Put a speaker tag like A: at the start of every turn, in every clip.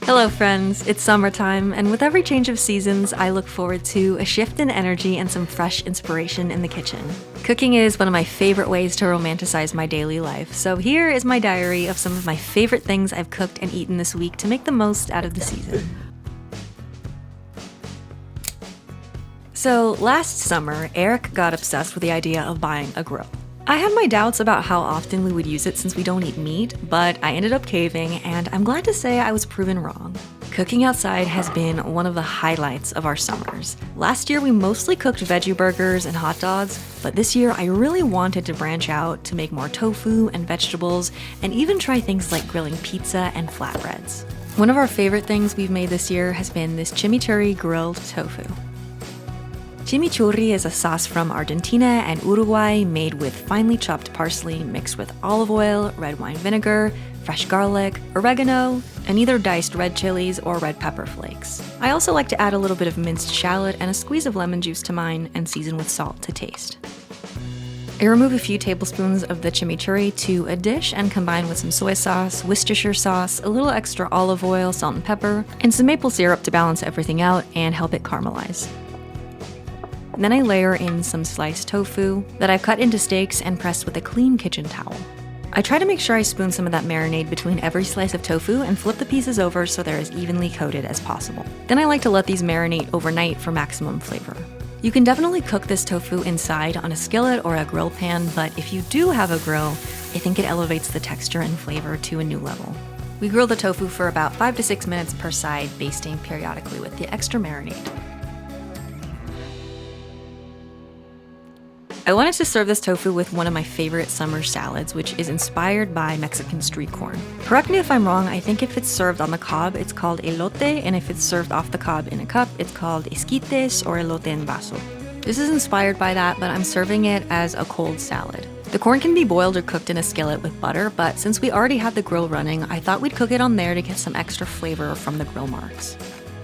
A: Hello friends, it's summertime, and with every change of seasons, I look forward to a shift in energy and some fresh inspiration in the kitchen. Cooking is one of my favorite ways to romanticize my daily life, so here is my diary of some of my favorite things I've cooked and eaten this week to make the most out of the season. So last summer, Eric got obsessed with the idea of buying a grill. I had my doubts about how often we would use it since we don't eat meat, but I ended up caving, and I'm glad to say I was proven wrong. Cooking outside has been one of the highlights of our summers. Last year we mostly cooked veggie burgers and hot dogs, but this year I really wanted to branch out to make more tofu and vegetables, and even try things like grilling pizza and flatbreads. One of our favorite things we've made this year has been this chimichurri grilled tofu. Chimichurri is a sauce from Argentina and Uruguay made with finely chopped parsley mixed with olive oil, red wine vinegar, fresh garlic, oregano, and either diced red chilies or red pepper flakes. I also like to add a little bit of minced shallot and a squeeze of lemon juice to mine and season with salt to taste. I remove a few tablespoons of the chimichurri to a dish and combine with some soy sauce, Worcestershire sauce, a little extra olive oil, salt and pepper, and some maple syrup to balance everything out and help it caramelize. Then I layer in some sliced tofu that I've cut into steaks and pressed with a clean kitchen towel. I try to make sure I spoon some of that marinade between every slice of tofu and flip the pieces over so they're as evenly coated as possible. Then I like to let these marinate overnight for maximum flavor. You can definitely cook this tofu inside on a skillet or a grill pan, but if you do have a grill, I think it elevates the texture and flavor to a new level. We grill the tofu for about 5 to 6 minutes per side, basting periodically with the extra marinade. I wanted to serve this tofu with one of my favorite summer salads, which is inspired by Mexican street corn. Correct me if I'm wrong, I think if it's served on the cob, it's called elote, and if it's served off the cob in a cup, it's called esquites or elote en vaso. This is inspired by that, but I'm serving it as a cold salad. The corn can be boiled or cooked in a skillet with butter, but since we already had the grill running, I thought we'd cook it on there to get some extra flavor from the grill marks.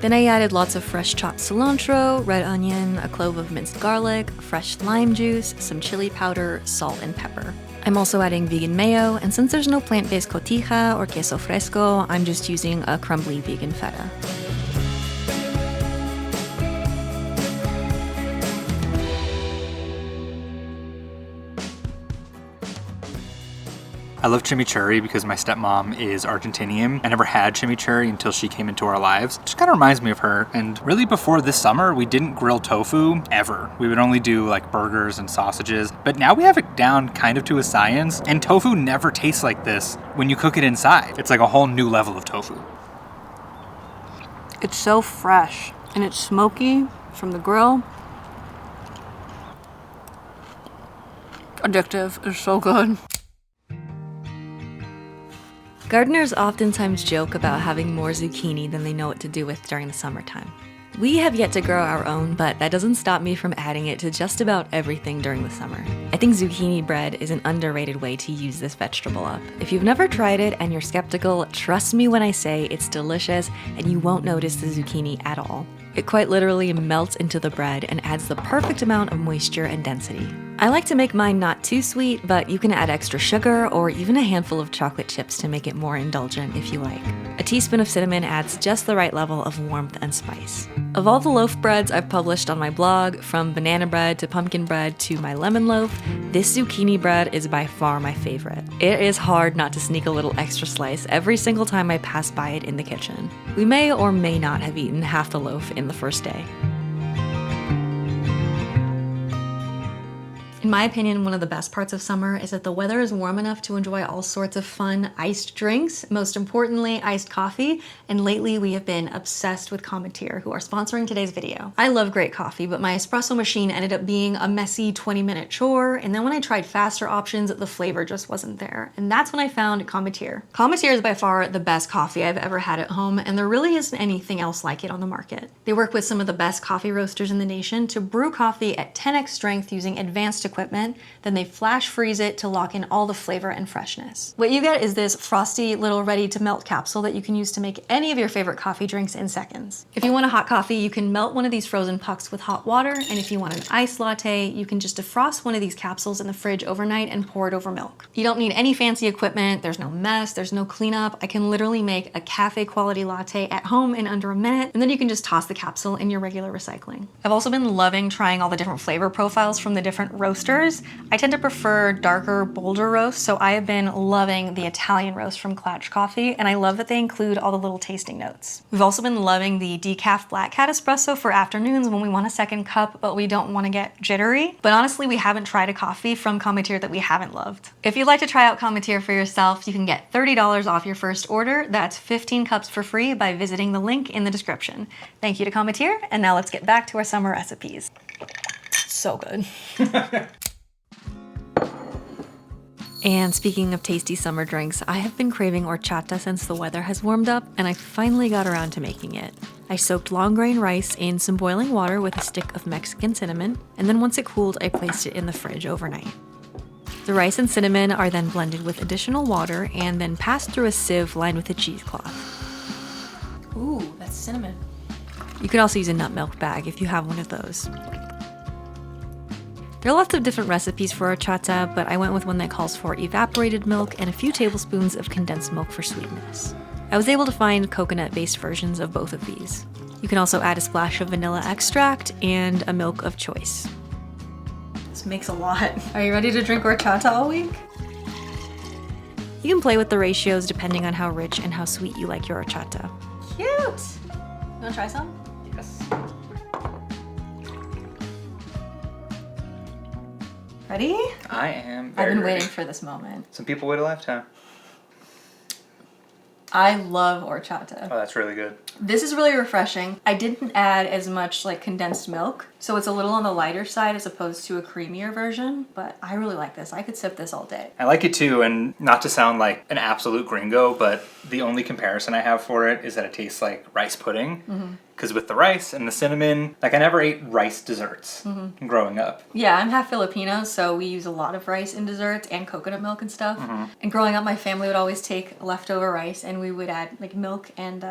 A: Then I added lots of fresh chopped cilantro, red onion, a clove of minced garlic, fresh lime juice, some chili powder, salt, and pepper. I'm also adding vegan mayo, and since there's no plant-based cotija or queso fresco, I'm just using a crumbly vegan feta.
B: I love chimichurri because my stepmom is Argentinian. I never had chimichurri until she came into our lives. It just kind of reminds me of her. And really before this summer, we didn't grill tofu ever. We would only do like burgers and sausages. But now we have it down kind of to a science. And tofu never tastes like this when you cook it inside. It's like a whole new level of tofu.
C: It's so fresh and it's smoky from the grill. Addictive. It's so good.
A: Gardeners oftentimes joke about having more zucchini than they know what to do with during the summertime. We have yet to grow our own, but that doesn't stop me from adding it to just about everything during the summer. I think zucchini bread is an underrated way to use this vegetable up. If you've never tried it and you're skeptical, trust me when I say it's delicious and you won't notice the zucchini at all. It quite literally melts into the bread and adds the perfect amount of moisture and density. I like to make mine not too sweet, but you can add extra sugar or even a handful of chocolate chips to make it more indulgent if you like. A teaspoon of cinnamon adds just the right level of warmth and spice. Of all the loaf breads I've published on my blog, from banana bread to pumpkin bread to my lemon loaf, this zucchini bread is by far my favorite. It is hard not to sneak a little extra slice every single time I pass by it in the kitchen. We may or may not have eaten half the loaf in the first day. In my opinion, one of the best parts of summer is that the weather is warm enough to enjoy all sorts of fun iced drinks, most importantly, iced coffee, and lately we have been obsessed with Cometeer, who are sponsoring today's video. I love great coffee, but my espresso machine ended up being a messy 20-minute chore, and then when I tried faster options, the flavor just wasn't there, and that's when I found Cometeer. Cometeer is by far the best coffee I've ever had at home, and there really isn't anything else like it on the market. They work with some of the best coffee roasters in the nation to brew coffee at 10x strength using advanced equipment equipment, then they flash freeze it to lock in all the flavor and freshness. What you get is this frosty little ready to melt capsule that you can use to make any of your favorite coffee drinks in seconds. If you want a hot coffee, you can melt one of these frozen pucks with hot water, and if you want an iced latte, you can just defrost one of these capsules in the fridge overnight and pour it over milk. You don't need any fancy equipment, there's no mess, there's no cleanup. I can literally make a cafe quality latte at home in under a minute, and then you can just toss the capsule in your regular recycling. I've also been loving trying all the different flavor profiles from the different roasters. I tend to prefer darker, bolder roasts, so I have been loving the Italian roast from Clutch Coffee, and I love that they include all the little tasting notes. We've also been loving the decaf Black Cat espresso for afternoons when we want a second cup, but we don't want to get jittery. But honestly, we haven't tried a coffee from Cometeer that we haven't loved. If you'd like to try out Cometeer for yourself, you can get $30 off your first order. That's 15 cups for free by visiting the link in the description. Thank you to Cometeer, and now let's get back to our summer recipes. So good. And speaking of tasty summer drinks, I have been craving horchata since the weather has warmed up, and I finally got around to making it. I soaked long grain rice in some boiling water with a stick of Mexican cinnamon, and then once it cooled, I placed it in the fridge overnight. The rice and cinnamon are then blended with additional water and then passed through a sieve lined with a cheesecloth. Ooh, that's cinnamon. You could also use a nut milk bag if you have one of those. There are lots of different recipes for horchata, but I went with one that calls for evaporated milk and a few tablespoons of condensed milk for sweetness. I was able to find coconut-based versions of both of these. You can also add a splash of vanilla extract and a milk of choice. This makes a lot. Are you ready to drink horchata all week? You can play with the ratios depending on how rich and how sweet you like your horchata. Cute! You wanna try some?
B: Yes.
A: Ready?
B: I am
A: I've
B: very
A: been
B: ready.
A: waiting for this moment.
B: Some people wait a lifetime.
A: I love horchata.
B: Oh, that's really good.
A: This is really refreshing. I didn't add as much like condensed milk, so it's a little on the lighter side as opposed to a creamier version, but I really like this. I could sip this all day.
B: I like it too, and not to sound like an absolute gringo, but the only comparison I have for it is that it tastes like rice pudding. Because with the rice and the cinnamon, like I never ate rice desserts growing up.
A: Yeah, I'm half Filipino, so we use a lot of rice in desserts and coconut milk and stuff. And growing up, my family would always take leftover rice and we would add like milk and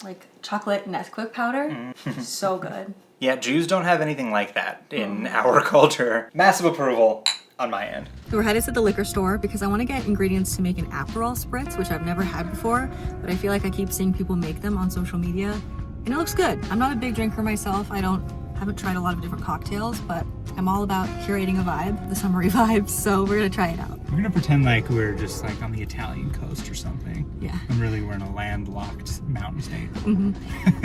A: like chocolate Nesquik powder. So good.
B: Yeah, Jews don't have anything like that in our culture. Massive approval on my end.
A: We're headed to the liquor store because I want to get ingredients to make an Aperol Spritz, which I've never had before, but I feel like I keep seeing people make them on social media. And it looks good. I'm not a big drinker myself. I haven't tried a lot of different cocktails, but I'm all about curating a vibe, the summery vibes, so we're gonna try it out.
B: We're gonna pretend like we're just like on the Italian coast or something.
A: Yeah.
B: And really we're in a landlocked mountain state.
A: And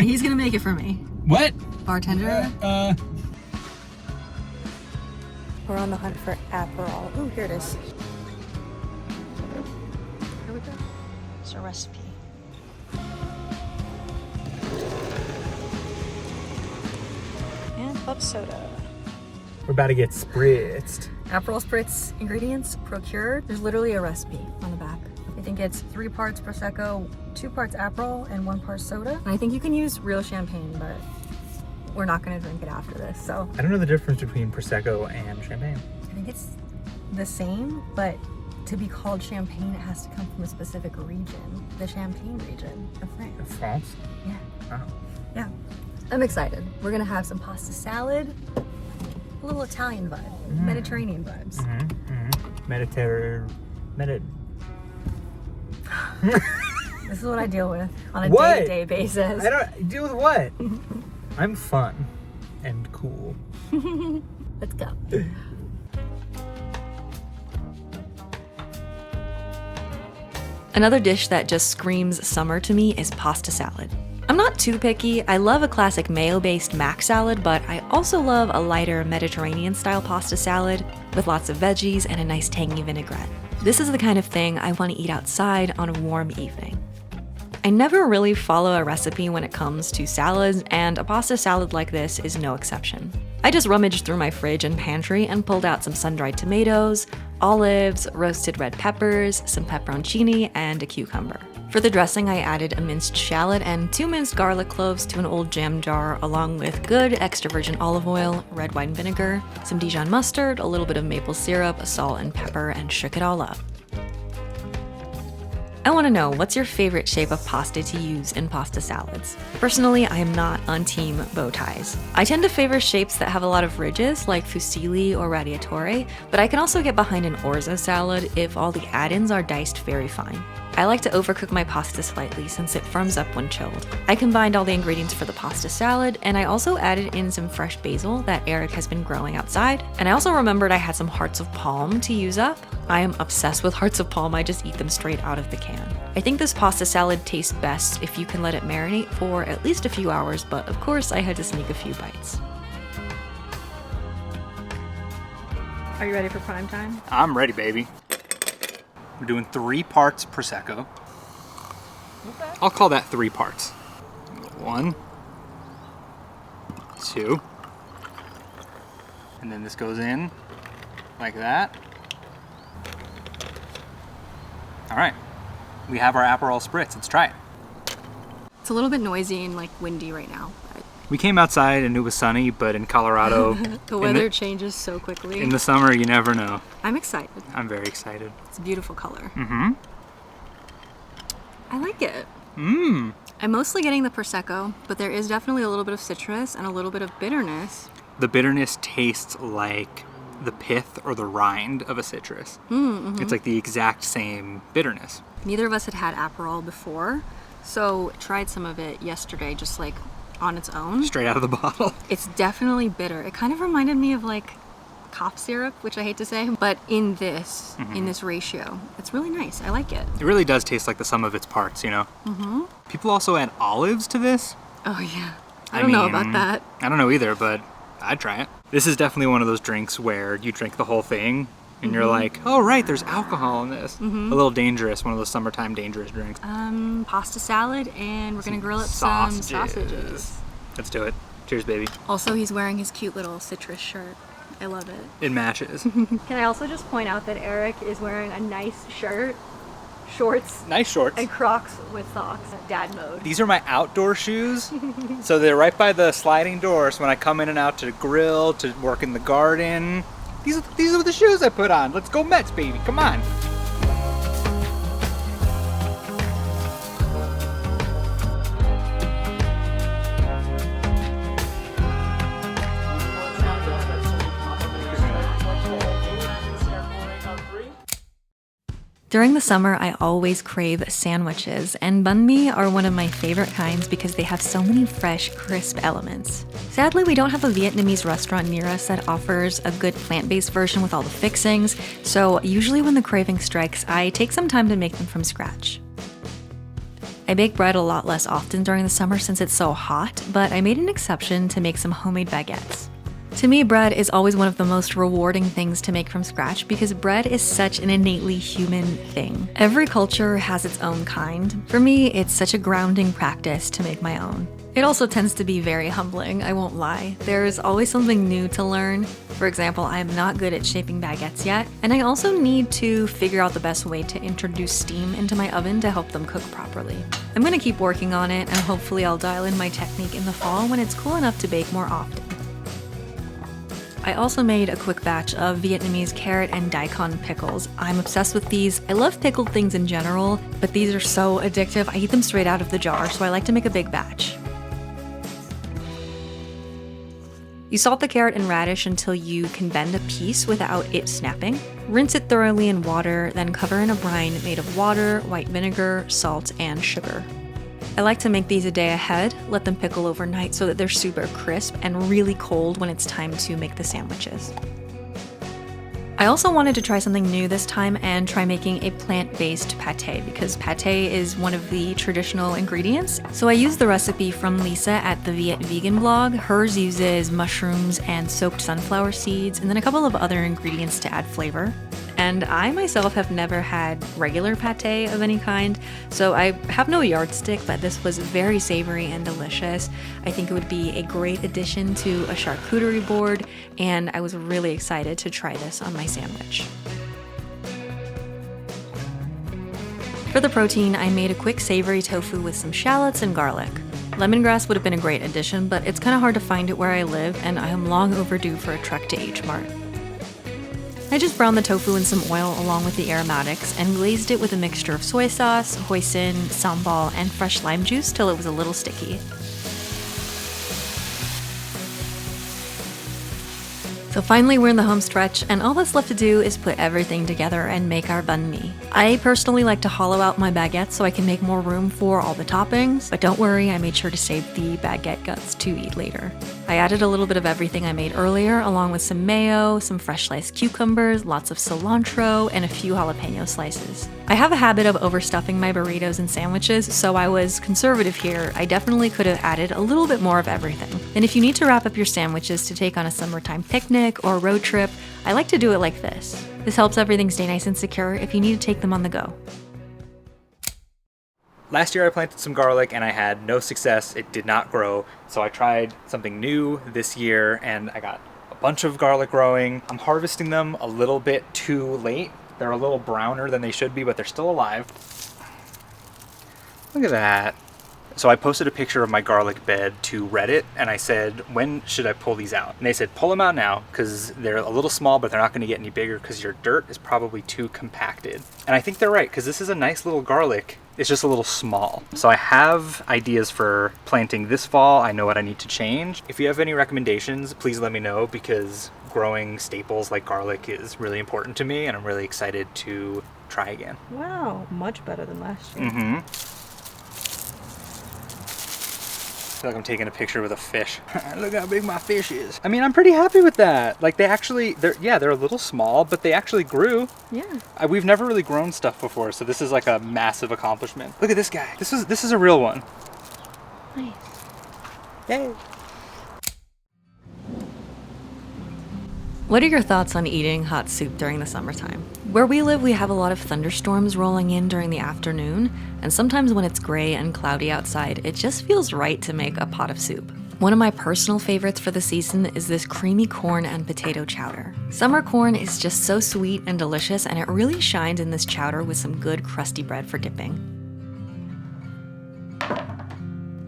A: he's gonna make it for me.
B: What?
A: Bartender. We're on the hunt for Aperol. Ooh, here it is. Here we go. It's a recipe. And club soda.
B: We're about to get spritzed.
A: Aperol Spritz ingredients, Procured. There's literally a recipe on the back. I think it's 3 parts Prosecco, 2 parts Aperol, and 1 part soda. And I think you can use real champagne, but we're not gonna drink it after this, so.
B: I don't know the difference between Prosecco and champagne.
A: I think it's the same, but to be called champagne, it has to come from a specific region. The Champagne region of France.
B: France?
A: Yeah.
B: Oh.
A: Yeah. I'm excited. We're gonna have some pasta salad, a little Italian vibe, Mediterranean vibes. This is what I deal with on a day-to-day basis.
B: I don't deal with what? I'm fun and cool.
A: Let's go. Another dish that just screams summer to me is pasta salad. I'm not too picky. I love a classic mayo-based mac salad, but I also love a lighter Mediterranean-style pasta salad with lots of veggies and a nice tangy vinaigrette. This is the kind of thing I want to eat outside on a warm evening. I never really follow a recipe when it comes to salads, and a pasta salad like this is no exception. I just rummaged through my fridge and pantry and pulled out some sun-dried tomatoes, olives, roasted red peppers, some pepperoncini, and a cucumber. For the dressing, I added a minced shallot and 2 minced garlic cloves to an old jam jar, along with good extra virgin olive oil, red wine vinegar, some Dijon mustard, a little bit of maple syrup, salt and pepper, and shook it all up. I want to know, what's your favorite shape of pasta to use in pasta salads? Personally, I am not on team bow ties. I tend to favor shapes that have a lot of ridges, like fusilli or radiatore, but I can also get behind an orzo salad if all the add-ins are diced very fine. I like to overcook my pasta slightly since it firms up when chilled. I combined all the ingredients for the pasta salad, and I also added in some fresh basil that Eric has been growing outside. And I also remembered I had some hearts of palm to use up. I am obsessed with hearts of palm, I just eat them straight out of the can. I think this pasta salad tastes best if you can let it marinate for at least a few hours, but of course I had to sneak a few bites. Are you ready for prime time?
B: I'm ready, baby. We're doing 3 parts Prosecco.
A: Okay.
B: I'll call that 3 parts. 1, 2, and then this goes in like that. All right, we have our Aperol Spritz. Let's try it.
C: It's a little bit noisy and like windy right now.
B: We came outside and it was sunny, but in Colorado,
C: The weather changes so quickly.
B: in the summer, you never know.
C: I'm excited.
B: I'm very excited.
C: It's a beautiful color.
B: Mm-hmm.
C: I like it.
B: Mmm.
C: I'm mostly getting the Prosecco, but there is definitely a little bit of citrus and a little bit of bitterness.
B: The bitterness tastes like the pith or the rind of a citrus.
C: Mm-hmm.
B: It's like the exact same bitterness.
C: Neither of us had had Aperol before, so tried some of it yesterday just like on its own.
B: Straight out of the bottle.
C: It's definitely bitter. It kind of reminded me of like cough syrup, which I hate to say, but in this ratio, it's really nice. I like it.
B: It really does taste like the sum of its parts, you know?
C: Mm-hmm.
B: People also add olives to this.
C: Oh yeah. I don't know about that.
B: I don't know either, but I'd try it. This is definitely one of those drinks where you drink the whole thing and you're like, oh right, there's alcohol in this. A little dangerous, one of those summertime dangerous drinks.
C: Pasta salad, and we're gonna grill up some sausages.
B: Let's do it. Cheers, baby.
C: Also, he's wearing his cute little citrus shirt. I love it.
B: It matches.
A: Can I also just point out that Eric is wearing a nice shirt, shorts,
B: Nice shorts.
A: and Crocs with socks. Dad mode.
B: These are my outdoor shoes. So they're right by the sliding doors when I come in and out to grill, to work in the garden. These are the shoes I put on. Let's go Mets, baby. Come on.
A: During the summer, I always crave sandwiches, and bánh mì are one of my favorite kinds because they have so many fresh, crisp elements. Sadly, we don't have a Vietnamese restaurant near us that offers a good plant-based version with all the fixings, so usually when the craving strikes, I take some time to make them from scratch. I bake bread a lot less often during the summer since it's so hot, but I made an exception to make some homemade baguettes. To me, bread is always one of the most rewarding things to make from scratch because bread is such an innately human thing. Every culture has its own kind. For me, it's such a grounding practice to make my own. It also tends to be very humbling, I won't lie. There's always something new to learn. For example, I am not good at shaping baguettes yet, and I also need to figure out the best way to introduce steam into my oven to help them cook properly. I'm gonna keep working on it, and hopefully I'll dial in my technique in the fall when it's cool enough to bake more often. I also made a quick batch of Vietnamese carrot and daikon pickles. I'm obsessed with these. I love pickled things in general, but these are so addictive. I eat them straight out of the jar, so I like to make a big batch. You salt the carrot and radish until you can bend a piece without it snapping. Rinse it thoroughly in water, then cover in a brine made of water, white vinegar, salt, and sugar. I like to make these a day ahead, let them pickle overnight so that they're super crisp and really cold when it's time to make the sandwiches. I also wanted to try something new this time and try making a plant-based pate because pate is one of the traditional ingredients. So I used the recipe from Lisa at the Viet Vegan blog. Hers uses mushrooms and soaked sunflower seeds and then a couple of other ingredients to add flavor. And I myself have never had regular pate of any kind, so I have no yardstick, but this was very savory and delicious. I think it would be a great addition to a charcuterie board, and I was really excited to try this on my sandwich. For the protein, I made a quick savory tofu with some shallots and garlic. Lemongrass would have been a great addition, but it's kind of hard to find it where I live, and I am long overdue for a trek to H Mart. I just browned the tofu in some oil along with the aromatics and glazed it with a mixture of soy sauce, hoisin, sambal, and fresh lime juice till it was a little sticky. So finally we're in the home stretch, and all that's left to do is put everything together and make our bánh mì. I personally like to hollow out my baguettes so I can make more room for all the toppings, but don't worry, I made sure to save the baguette guts to eat later. I added a little bit of everything I made earlier, along with some mayo, some fresh sliced cucumbers, lots of cilantro, and a few jalapeno slices. I have a habit of overstuffing my burritos and sandwiches, so I was conservative here. I definitely could have added a little bit more of everything. And if you need to wrap up your sandwiches to take on a summertime picnic or road trip, I like to do it like this. This helps everything stay nice and secure if you need to take them on the go.
B: Last year I planted some garlic and I had no success. It did not grow. So I tried something new this year and I got a bunch of garlic growing. I'm harvesting them a little bit too late. They're a little browner than they should be, but they're still alive. Look at that. So I posted a picture of my garlic bed to Reddit and I said, when should I pull these out? And they said, pull them out now because they're a little small, but they're not going to get any bigger because your dirt is probably too compacted. And I think they're right because this is a nice little garlic. It's just a little small. So I have ideas for planting this fall. I know what I need to change. If you have any recommendations, please let me know because growing staples like garlic is really important to me and I'm really excited to try again.
A: Wow, much better than last year.
B: I feel like I'm taking a picture with a fish. Look how big my fish is. I mean, I'm pretty happy with that. Like they're a little small, but they actually grew.
A: Yeah.
B: We've never really grown stuff before, so this is like a massive accomplishment. Look at this guy. This is a real one.
A: Nice.
B: Yay.
A: What are your thoughts on eating hot soup during the summertime? Where we live, we have a lot of thunderstorms rolling in during the afternoon, and sometimes when it's gray and cloudy outside, it just feels right to make a pot of soup. One of my personal favorites for the season is this creamy corn and potato chowder. Summer corn is just so sweet and delicious, and it really shines in this chowder with some good crusty bread for dipping.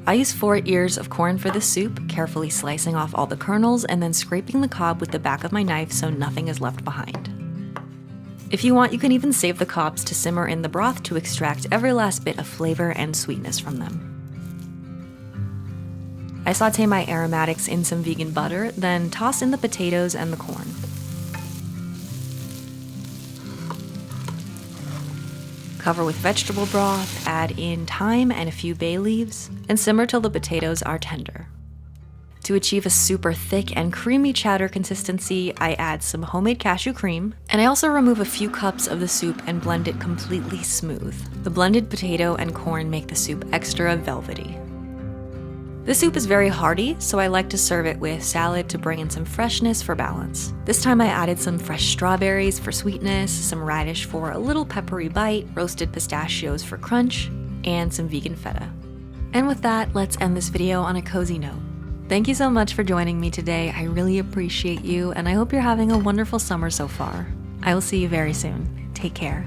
A: I use 4 ears of corn for this soup, carefully slicing off all the kernels and then scraping the cob with the back of my knife so nothing is left behind. If you want, you can even save the cobs to simmer in the broth to extract every last bit of flavor and sweetness from them. I saute my aromatics in some vegan butter, then toss in the potatoes and the corn. Cover with vegetable broth, add in thyme and a few bay leaves, and simmer till the potatoes are tender. To achieve a super thick and creamy chowder consistency, I add some homemade cashew cream, and I also remove a few cups of the soup and blend it completely smooth. The blended potato and corn make the soup extra velvety. This soup is very hearty, so I like to serve it with salad to bring in some freshness for balance. This time I added some fresh strawberries for sweetness, some radish for a little peppery bite, roasted pistachios for crunch, and some vegan feta. And with that, let's end this video on a cozy note. Thank you so much for joining me today. I really appreciate you, and I hope you're having a wonderful summer so far. I will see you very soon. Take care.